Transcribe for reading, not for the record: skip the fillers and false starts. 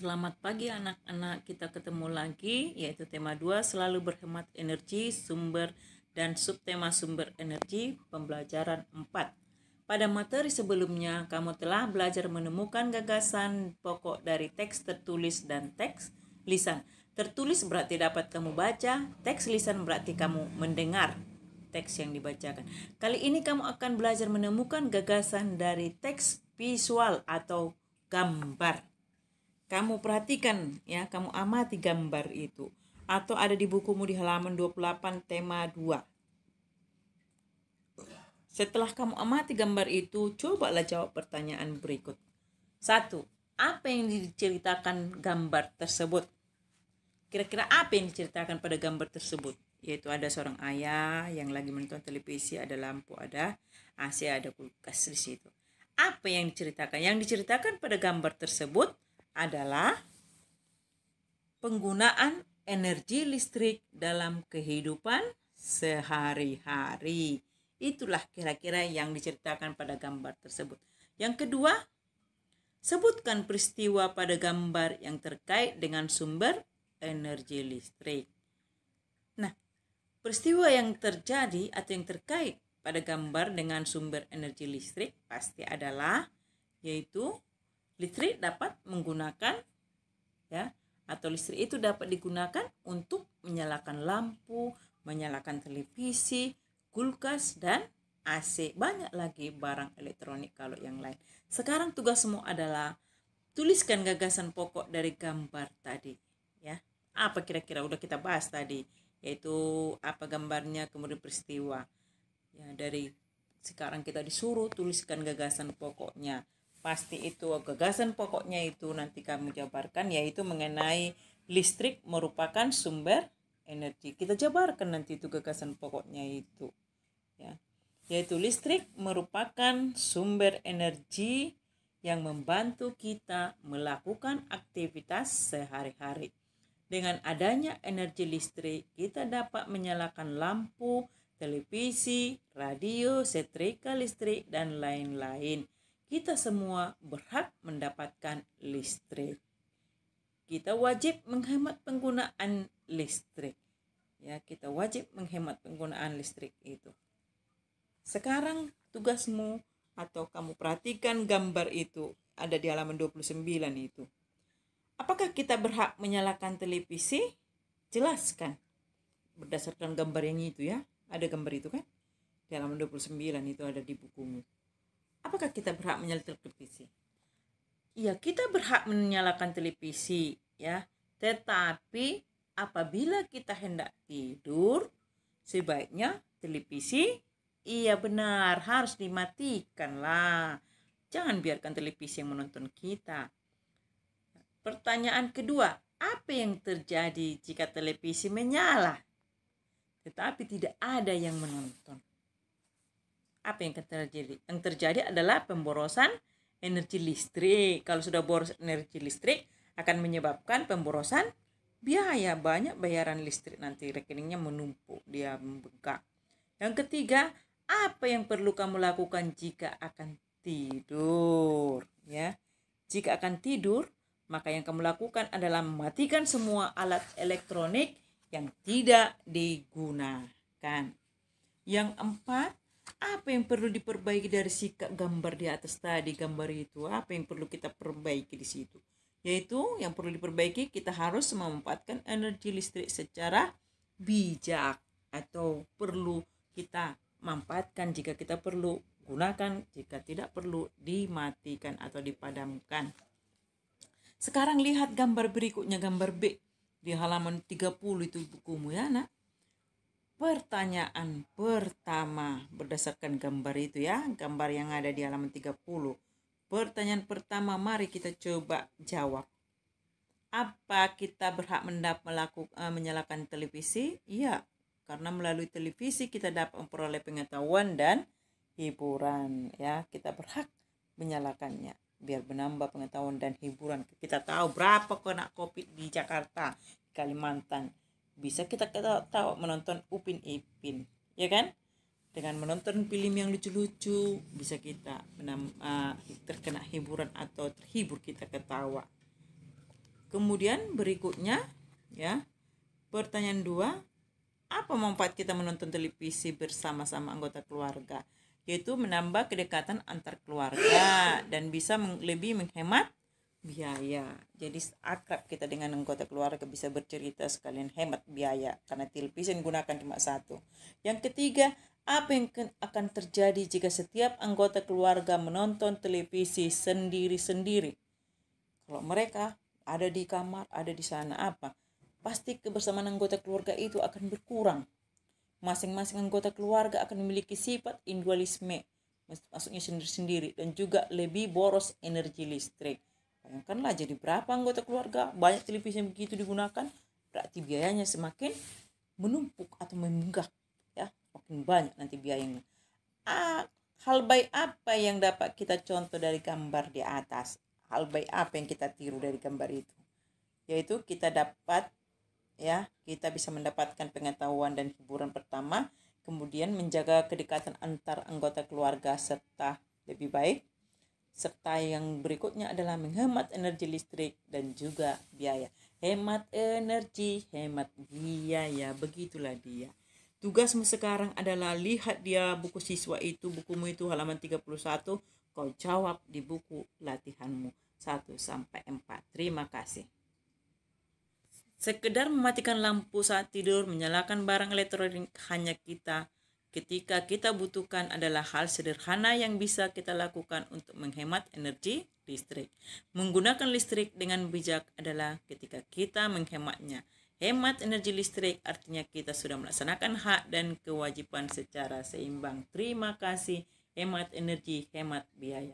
Selamat pagi anak-anak, kita ketemu lagi yaitu tema 2 selalu berhemat energi, sumber dan subtema sumber energi pembelajaran 4. Pada materi sebelumnya kamu telah belajar menemukan gagasan pokok dari teks tertulis dan teks lisan. Tertulis berarti dapat kamu baca, teks lisan berarti kamu mendengar teks yang dibacakan. Kali ini kamu akan belajar menemukan gagasan dari teks visual atau gambar. Kamu perhatikan ya, kamu amati gambar itu. Atau ada di bukumu di halaman 28 tema 2. Setelah kamu amati gambar itu, cobalah jawab pertanyaan berikut. 1. Apa yang diceritakan gambar tersebut? Kira-kira apa yang diceritakan pada gambar tersebut? Yaitu ada seorang ayah yang lagi menonton televisi, ada lampu, ada AC, ada kulkas di situ. Apa yang diceritakan? Yang diceritakan pada gambar tersebut adalah penggunaan energi listrik dalam kehidupan sehari-hari. Itulah kira-kira yang diceritakan pada gambar tersebut. Yang kedua, sebutkan peristiwa pada gambar yang terkait dengan sumber energi listrik. Nah, peristiwa yang terjadi atau yang terkait pada gambar dengan sumber energi listrik pasti adalah yaitu listrik dapat menggunakan atau listrik itu dapat digunakan untuk menyalakan lampu, menyalakan televisi, kulkas dan AC. Banyak lagi barang elektronik kalau yang lain. Sekarang tugasmu adalah tuliskan gagasan pokok dari gambar tadi ya. Apa kira-kira udah kita bahas tadi, yaitu apa gambarnya, kemudian peristiwa. Ya, dari sekarang kita disuruh tuliskan gagasan pokoknya. Pasti itu gagasan pokoknya itu nanti kamu jabarkan, yaitu mengenai listrik merupakan sumber energi. Kita jabarkan nanti itu gagasan pokoknya itu ya. Yaitu listrik merupakan sumber energi yang membantu kita melakukan aktivitas sehari-hari. Dengan adanya energi listrik, kita dapat menyalakan lampu, televisi, radio, setrika listrik, dan lain-lain. Kita semua berhak mendapatkan listrik. Kita wajib menghemat penggunaan listrik. Ya, kita wajib menghemat penggunaan listrik itu. Sekarang tugasmu atau kamu perhatikan gambar itu ada di halaman 29 itu. Apakah kita berhak menyalakan televisi? Jelaskan berdasarkan gambar yang itu ya. Ada gambar itu kan? Di halaman 29 itu ada di bukumu. Apakah kita berhak menyalakan televisi? Iya, kita berhak menyalakan televisi ya. Tetapi apabila kita hendak tidur, sebaiknya televisi benar harus dimatikan lah. Jangan biarkan televisi yang menonton kita. Pertanyaan kedua, apa yang terjadi jika televisi menyala tetapi tidak ada yang menonton? Apa yang terjadi? Yang terjadi adalah pemborosan energi listrik. Kalau sudah boros energi listrik akan menyebabkan pemborosan biaya. Banyak bayaran listrik, nanti rekeningnya menumpuk, dia membengkak. Yang ketiga, apa yang perlu kamu lakukan jika akan tidur? Ya, jika akan tidur, maka yang kamu lakukan adalah mematikan semua alat elektronik yang tidak digunakan. Yang empat, apa yang perlu diperbaiki dari sikap gambar di atas tadi? Gambar itu apa yang perlu kita perbaiki di situ? Yaitu yang perlu diperbaiki, kita harus memanfaatkan energi listrik secara bijak, atau perlu kita manfaatkan jika kita perlu, gunakan jika tidak perlu dimatikan atau dipadamkan. Sekarang lihat gambar berikutnya, gambar B di halaman 30 itu bukumu ya nak. Pertanyaan pertama berdasarkan gambar itu ya, gambar yang ada di halaman 30. Pertanyaan pertama, mari kita coba jawab. Apa kita berhak menyalakan televisi? Iya, karena melalui televisi kita dapat memperoleh pengetahuan dan hiburan ya. Kita berhak menyalakannya biar menambah pengetahuan dan hiburan. Kita tahu berapa kena COVID di Jakarta, Kalimantan. Bisa kita tahu menonton Upin Ipin, ya kan? Dengan menonton film yang lucu-lucu bisa kita terkena hiburan atau terhibur, kita ketawa. Kemudian berikutnya ya, pertanyaan 2, apa manfaat kita menonton televisi bersama-sama anggota keluarga? Yaitu menambah kedekatan antar keluarga dan bisa lebih menghemat biaya. Jadi akrab kita dengan anggota keluarga, bisa bercerita sekalian hemat biaya karena televisi yang gunakan cuma satu. Yang ketiga, apa yang akan terjadi jika setiap anggota keluarga menonton televisi sendiri-sendiri? Kalau mereka ada di kamar, ada di sana, apa? Pasti kebersamaan anggota keluarga itu akan berkurang. Masing-masing anggota keluarga akan memiliki sifat individualisme, maksudnya sendiri-sendiri, dan juga lebih boros energi listrik. Bayangkanlah, jadi berapa anggota keluarga, banyak televisi yang begitu digunakan, berarti biayanya semakin menumpuk atau membengkak, ya, makin banyak nanti biayanya. Hal baik apa yang dapat kita contoh dari gambar di atas? Hal baik apa yang kita tiru dari gambar itu? Yaitu kita dapat, ya, kita bisa mendapatkan pengetahuan dan hiburan pertama, kemudian menjaga kedekatan antar anggota keluarga serta lebih baik, serta yang berikutnya adalah menghemat energi listrik dan juga biaya. Hemat energi, hemat biaya, begitulah dia. Tugasmu sekarang adalah lihat dia buku siswa itu, bukumu itu halaman 31, kau jawab di buku latihanmu 1-4. Terima kasih. Sekedar mematikan lampu saat tidur, menyalakan barang elektronik hanya ketika kita butuhkan adalah hal sederhana yang bisa kita lakukan untuk menghemat energi listrik. Menggunakan listrik dengan bijak adalah ketika kita menghematnya. Hemat energi listrik artinya kita sudah melaksanakan hak dan kewajiban secara seimbang. Terima kasih. Hemat energi, hemat biaya.